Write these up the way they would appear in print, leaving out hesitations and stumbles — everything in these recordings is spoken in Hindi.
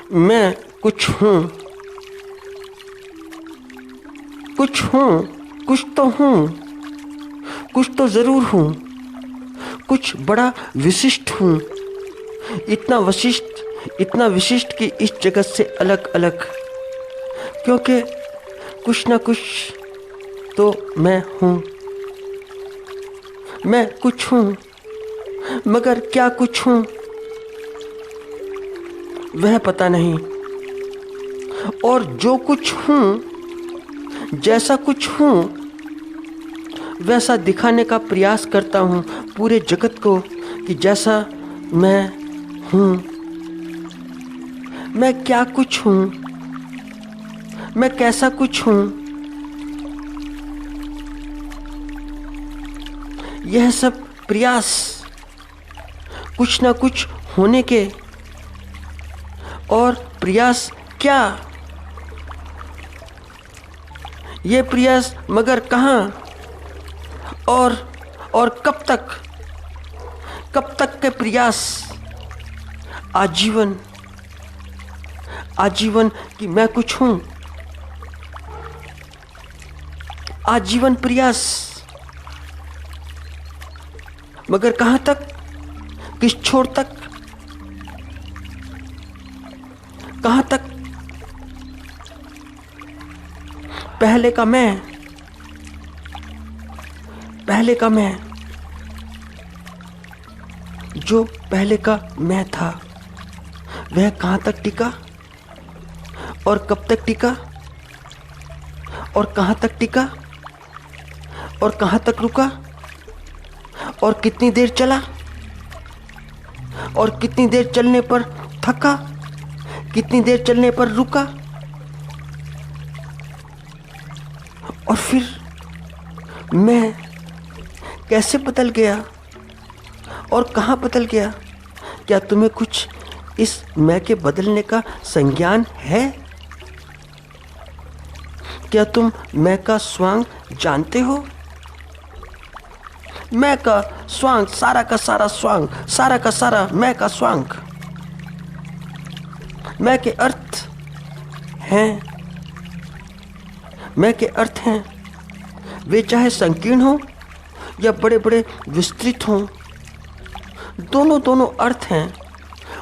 मैं कुछ हूँ, कुछ हूँ, कुछ तो हूँ, कुछ तो ज़रूर हूँ, कुछ बड़ा विशिष्ट हूँ, इतना विशिष्ट कि इस जगत से अलग अलग, क्योंकि कुछ ना कुछ तो मैं हूँ। मैं कुछ हूँ, मगर क्या कुछ हूँ वह पता नहीं। और जो कुछ हूँ, जैसा कुछ हूँ, वैसा दिखाने का प्रयास करता हूँ पूरे जगत को कि जैसा मैं हूँ। मैं क्या कुछ हूँ, मैं कैसा कुछ हूँ, यह सब प्रयास कुछ ना कुछ होने के। और प्रयास क्या, ये प्रयास मगर कहाँ और कब तक के प्रयास? आजीवन कि मैं कुछ हूँ, आजीवन प्रयास, मगर कहाँ तक, किस छोर तक, कहाँ तक? पहले का मैं, जो पहले का मैं था, वह कहाँ तक टिका और कब तक टिका और कहाँ तक टिका और कहाँ तक रुका और कितनी देर चला और कितनी देर चलने पर थका, कितनी देर चलने पर रुका, और फिर मैं कैसे बदल गया और कहाँ बदल गया? क्या तुम्हें कुछ इस मैं के बदलने का संज्ञान है? क्या तुम मैं का स्वांग जानते हो? मैं का स्वांग, सारा का सारा स्वांग, सारा का सारा मैं का स्वांग। मैं के अर्थ हैं, मैं के अर्थ हैं, वे चाहे संकीर्ण हो या बड़े बड़े विस्तृत हों, दोनों अर्थ हैं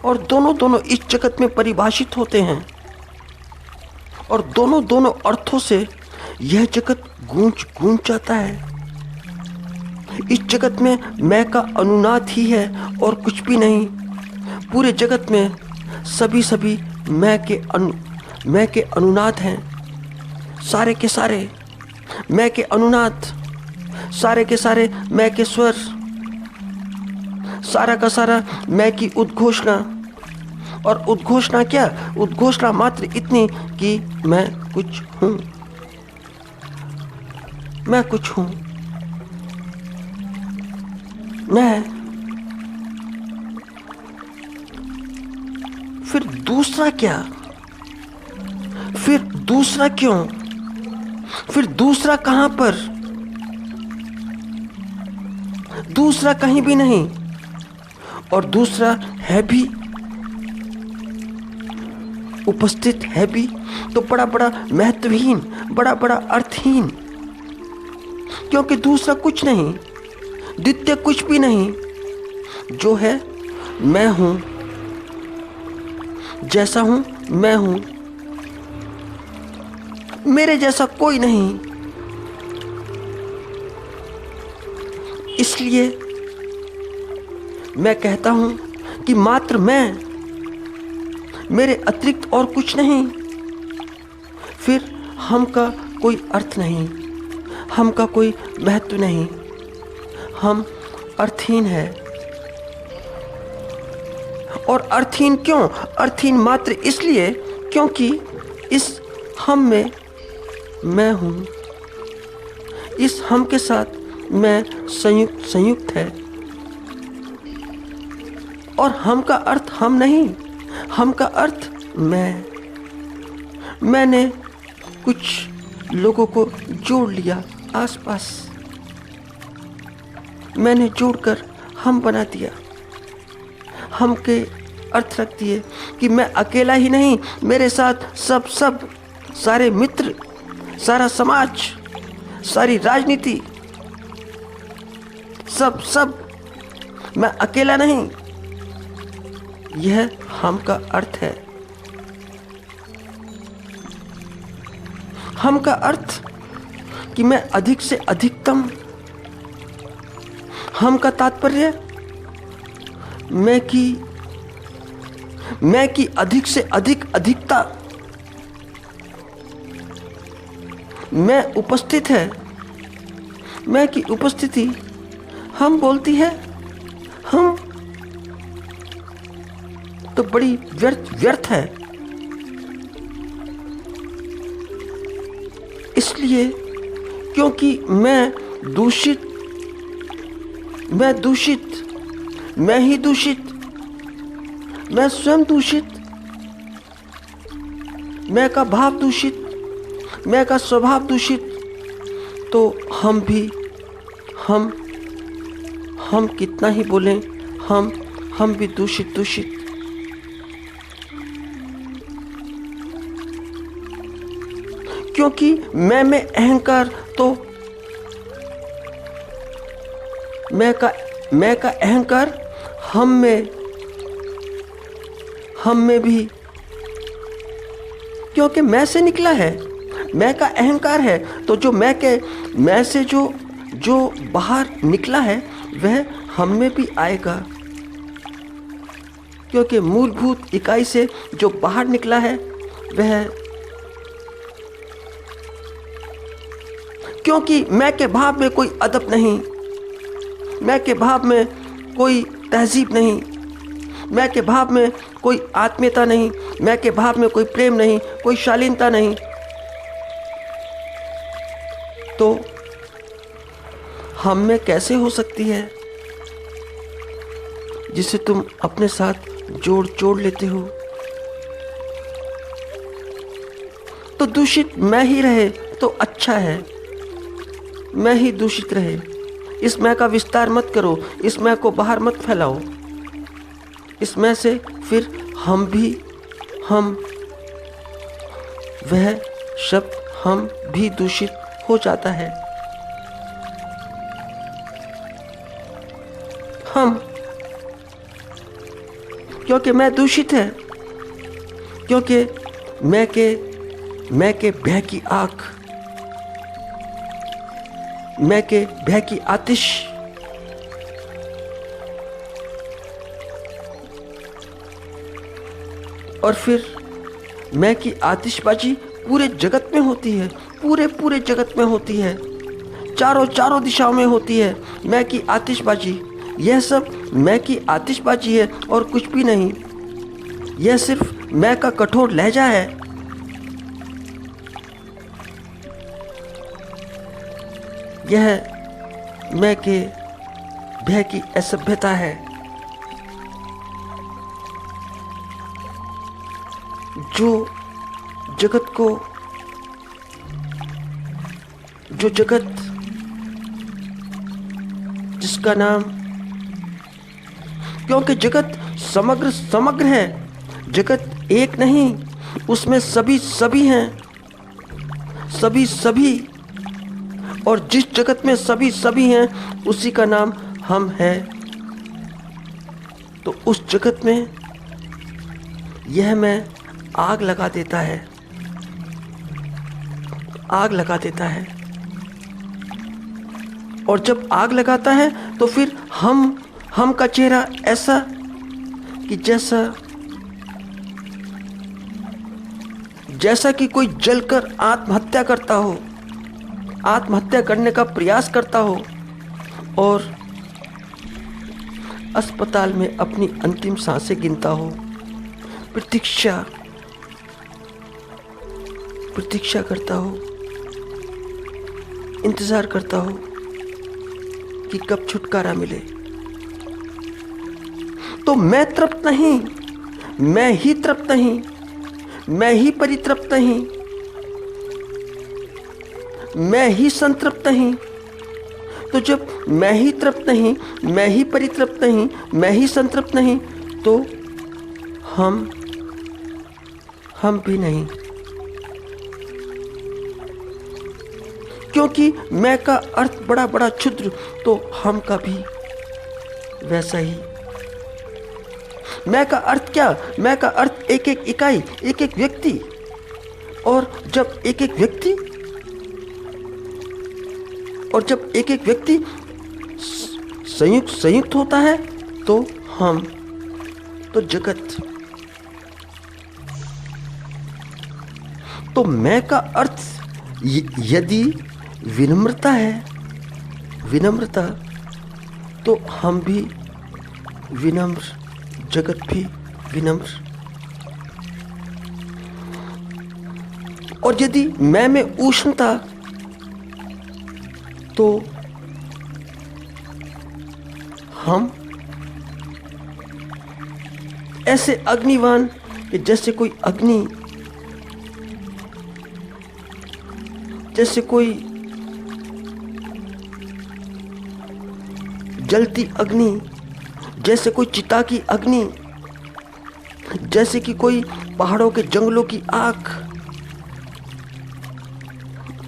और दोनों इस जगत में परिभाषित होते हैं। और दोनों अर्थों से यह जगत गूंज जाता है। इस जगत में मैं का अनुनाद ही है और कुछ भी नहीं। पूरे जगत में सभी मैं के अनुनाद हैं, सारे के सारे मैं के अनुनाद, सारे के सारे मैं के स्वर, सारा का सारा मैं की उद्घोषणा। और उद्घोषणा क्या? उद्घोषणा मात्र इतनी कि मैं कुछ हूँ, मैं कुछ हूँ। मैं फिर दूसरा क्या? फिर दूसरा क्यों? फिर दूसरा कहाँ पर? दूसरा कहीं भी नहीं। और दूसरा है भी, उपस्थित है भी तो बड़ा महत्वहीन, बड़ा अर्थहीन। क्योंकि दूसरा कुछ नहीं, द्वितीय कुछ भी नहीं। जो है मैं हूं, जैसा हूं मैं हूं, मेरे जैसा कोई नहीं। इसलिए मैं कहता हूं कि मात्र मैं, मेरे अतिरिक्त और कुछ नहीं। फिर हम का कोई अर्थ नहीं, हम का कोई महत्व नहीं, हम अर्थहीन है। और अर्थहीन क्यों? अर्थहीन मात्र इसलिए क्योंकि इस हम में मैं हूं, इस हम के साथ मैं संयुक्त है। और हम का अर्थ हम नहीं, हम का अर्थ मैंने कुछ लोगों को जोड़ लिया आसपास, मैंने जोड़कर हम बना दिया। हम के अर्थ रखती है कि मैं अकेला ही नहीं, मेरे साथ सब सारे मित्र, सारा समाज, सारी राजनीति, सब मैं अकेला नहीं। यह हम का अर्थ है। हम का अर्थ कि मैं अधिक से अधिकतम। हम का तात्पर्य मैं की अधिक से अधिक अधिकता। मैं उपस्थित है, मैं की उपस्थिति। हम बोलती है हम, तो बड़ी व्यर्थ है। इसलिए क्योंकि मैं दूषित, मैं ही दूषित, मैं स्वयं दूषित, मैं का भाव दूषित, मैं का स्वभाव दूषित, तो हम भी, हम कितना ही बोलें, हम भी दूषित। क्योंकि मैं में अहंकार, तो मैं का अहंकार हम में भी, क्योंकि मैं से निकला है, मैं का अहंकार है, तो जो मैं से जो बाहर निकला है वह हम में भी आएगा। क्योंकि मूलभूत इकाई से जो बाहर निकला है वह, क्योंकि मैं के भाव में कोई अदब नहीं, मैं के भाव में कोई तहजीब नहीं, मैं के भाव में कोई आत्मीयता नहीं, मैं के भाव में कोई प्रेम नहीं, कोई शालीनता नहीं, तो हम में कैसे हो सकती है जिसे तुम अपने साथ जोड़ लेते हो? तो दूषित मैं ही रहे तो अच्छा है, मैं ही दूषित रहे। इस मैं का विस्तार मत करो, इस मैं को बाहर मत फैलाओ। इस मैं से फिर हम भी, वह शब्द हम भी दूषित हो जाता है। हम, क्योंकि मैं दूषित है, क्योंकि मैं के भय की आग, मैं के भय की आतिश, और फिर मैं की आतिशबाजी पूरे जगत में होती है, पूरे जगत में होती है, चारों दिशाओं में होती है मैं की आतिशबाजी। यह सब मैं की आतिशबाजी है और कुछ भी नहीं। यह सिर्फ मैं का कठोर लहजा है। यह मैं के भय की असभ्यता है। जो जगत जिसका नाम, क्योंकि जगत समग्र है, जगत एक नहीं, उसमें सभी हैं, सभी, और जिस जगत में सभी हैं उसी का नाम हम है। तो उस जगत में यह मैं आग लगा देता है, और जब आग लगाता है तो फिर हम का चेहरा ऐसा कि जैसा कि कोई जलकर आत्महत्या करता हो, आत्महत्या करने का प्रयास करता हो, और अस्पताल में अपनी अंतिम सांसें गिनता हो, प्रतीक्षा करता हो, इंतजार करता हो कि कब छुटकारा मिले। तो मैं तृप्त नहीं, मैं ही तृप्त नहीं, मैं ही परितृप्त नहीं, मैं ही संतृप्त नहीं। तो जब मैं ही तृप्त नहीं, मैं ही परितृप्त नहीं, मैं ही संतृप्त नहीं, तो हम भी नहीं, क्योंकि मैं का अर्थ बड़ा बड़ा क्षुद्र, तो हम का भी वैसा ही। मैं का अर्थ क्या? मैं का अर्थ एक एक इकाई, एक एक व्यक्ति। और जब एक एक व्यक्ति संयुक्त होता है तो हम, तो जगत। तो मैं का अर्थ यदि विनम्रता है, विनम्रता, तो हम भी विनम्र, जगत भी विनम्र। और यदि मैं में उष्णता, तो हम ऐसे अग्निवान कि जैसे कोई जलती अग्नि, जैसे कोई चिता की अग्नि, जैसे कि कोई पहाड़ों के जंगलों की आग।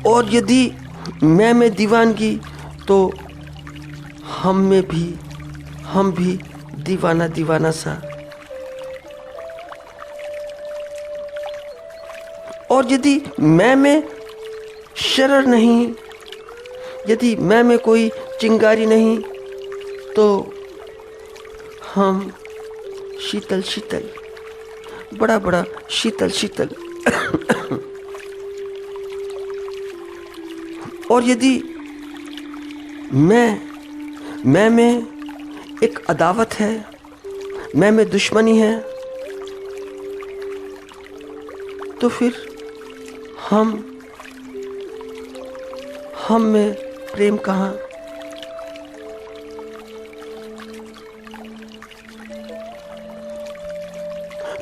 और यदि मैं में दीवानगी, तो हम भी दीवाना सा। और यदि मैं में शरर नहीं, यदि मैं में कोई चिंगारी नहीं, तो हम शीतल शीतल, बड़ा बड़ा शीतल शीतल। और यदि मैं में एक अदावत है, मैं में दुश्मनी है, तो फिर हम में प्रेम कहाँ?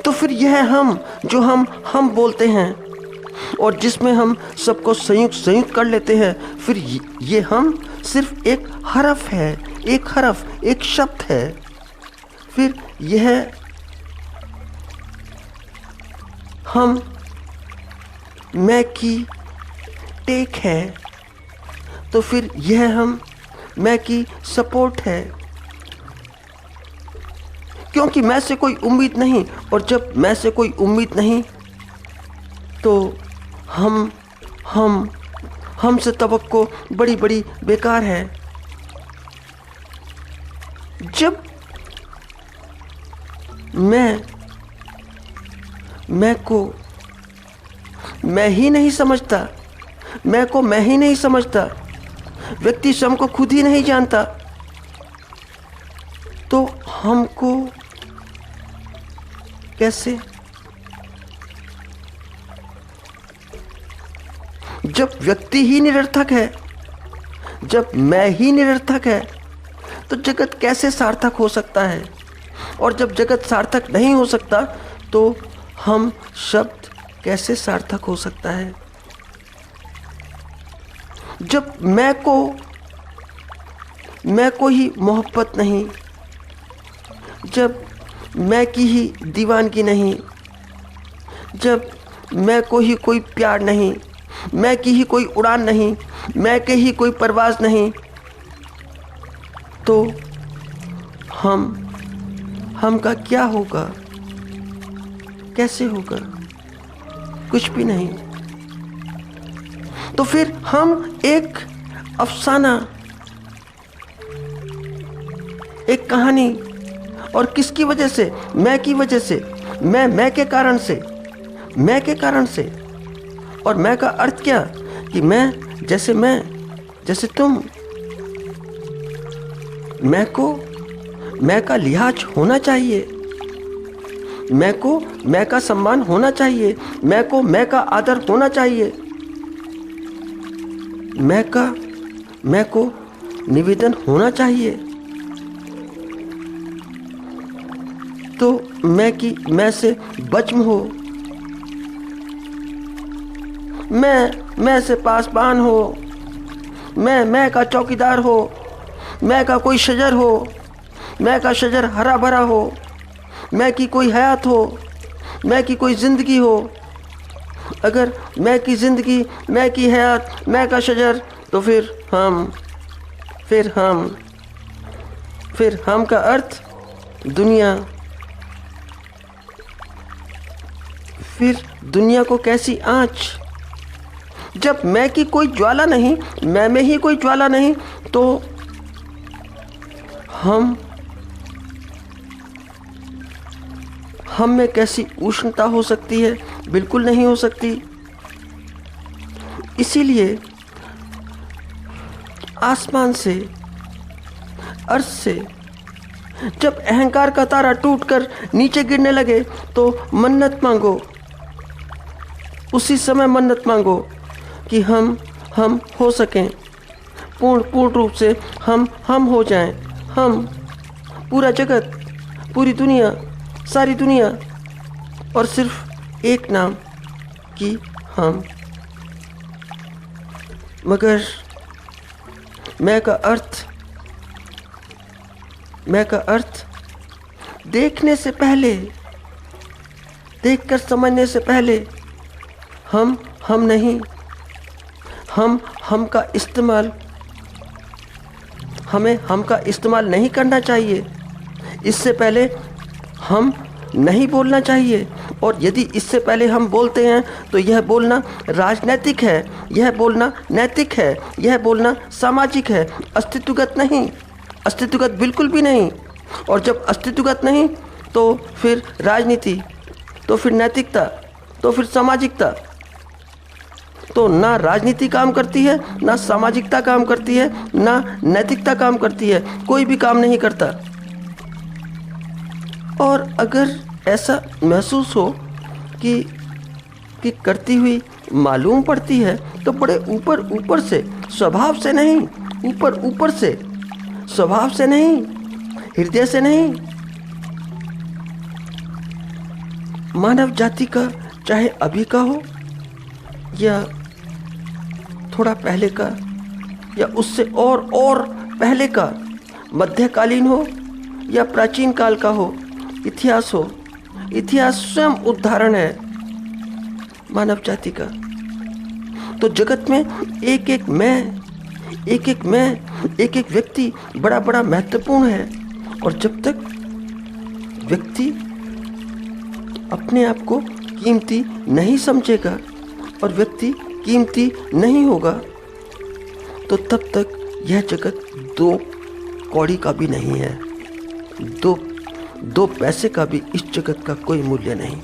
तो फिर यह हम जो हम बोलते हैं और जिसमें हम सबको संयुक्त कर लेते हैं, फिर ये हम सिर्फ एक हरफ है, एक शब्द है। फिर यह हम मैं की टेक है, तो फिर यह हम मैं की सपोर्ट है। क्योंकि मैं से कोई उम्मीद नहीं, और जब मैं से कोई उम्मीद नहीं, तो हमसे तवक्को बड़ी बड़ी बेकार है। जब मैं को मैं ही नहीं समझता, मैं को मैं ही नहीं समझता, व्यक्ति स्वयं को खुद ही नहीं जानता, तो हमको कैसे? जब व्यक्ति ही निरर्थक है, जब मैं ही निरर्थक है, तो जगत कैसे सार्थक हो सकता है? और जब जगत सार्थक नहीं हो सकता, तो हम शब्द कैसे सार्थक हो सकता है? जब मैं को ही मोहब्बत नहीं, जब मैं की ही दीवानगी नहीं, जब मैं को ही कोई प्यार नहीं, मैं की ही कोई उड़ान नहीं, मैं के ही कोई परवाज़ नहीं, तो हम का क्या होगा? कैसे होगा? कुछ भी नहीं। तो फिर हम एक अफसाना, एक कहानी, और किसकी वजह से? मैं की वजह से, मैं के कारण से। और मैं का अर्थ क्या? कि मैं जैसे तुम। मैं का लिहाज होना चाहिए, मैं का सम्मान होना चाहिए, मैं का आदर होना चाहिए, मैं को निवेदन होना चाहिए। तो मैं से बच्म हो, मैं से पासबान हो, मैं का चौकीदार हो, मैं का कोई शजर हो, मैं का शजर हरा भरा हो, मैं की कोई हयात हो, मैं की कोई ज़िंदगी हो, अगर मैं की ज़िंदगी, मैं की हयात, मैं का शजर, तो फिर हम का अर्थ दुनिया। फिर दुनिया को कैसी आँच? जब मैं की कोई ज्वाला नहीं, मैं में ही कोई ज्वाला नहीं, तो हम में कैसी उष्णता हो सकती है? बिल्कुल नहीं हो सकती। इसीलिए आसमान से, अर्श से जब अहंकार का तारा टूटकर नीचे गिरने लगे तो मन्नत मांगो, उसी समय मन्नत मांगो कि हम हो सकें, पूर्ण रूप से हम हो जाएं, हम, पूरा जगत, पूरी दुनिया, सारी दुनिया, और सिर्फ एक नाम कि हम। मगर मैं का अर्थ देखने से पहले, देखकर समझने से पहले हम नहीं, हम का इस्तेमाल, हमें हम का इस्तेमाल नहीं करना चाहिए। इससे पहले हम नहीं बोलना चाहिए, और यदि इससे पहले हम बोलते हैं तो यह बोलना राजनैतिक है, यह बोलना नैतिक है, यह बोलना सामाजिक है, अस्तित्वगत नहीं, अस्तित्वगत बिल्कुल भी नहीं। और जब अस्तित्वगत नहीं तो फिर राजनीति, तो फिर नैतिकता, तो फिर सामाजिकता, तो ना राजनीति काम करती है, ना सामाजिकता काम करती है, ना नैतिकता काम करती है, कोई भी काम नहीं करता। और अगर ऐसा महसूस हो कि करती हुई मालूम पड़ती है तो बड़े ऊपर से, स्वभाव से नहीं, ऊपर से, स्वभाव से नहीं, हृदय से नहीं। मानव जाति का, चाहे अभी का हो या थोड़ा पहले का, या उससे और पहले का, मध्यकालीन हो या प्राचीन काल का हो, इतिहास हो, इतिहास स्वयं उदाहरण है मानव जाति का। तो जगत में एक एक व्यक्ति बड़ा महत्वपूर्ण है। और जब तक व्यक्ति अपने आप को कीमती नहीं समझेगा और व्यक्ति कीमती नहीं होगा, तो तब तक यह जगत 2 कौड़ी का भी नहीं है, 2 पैसे का भी इस जगत का कोई मूल्य नहीं।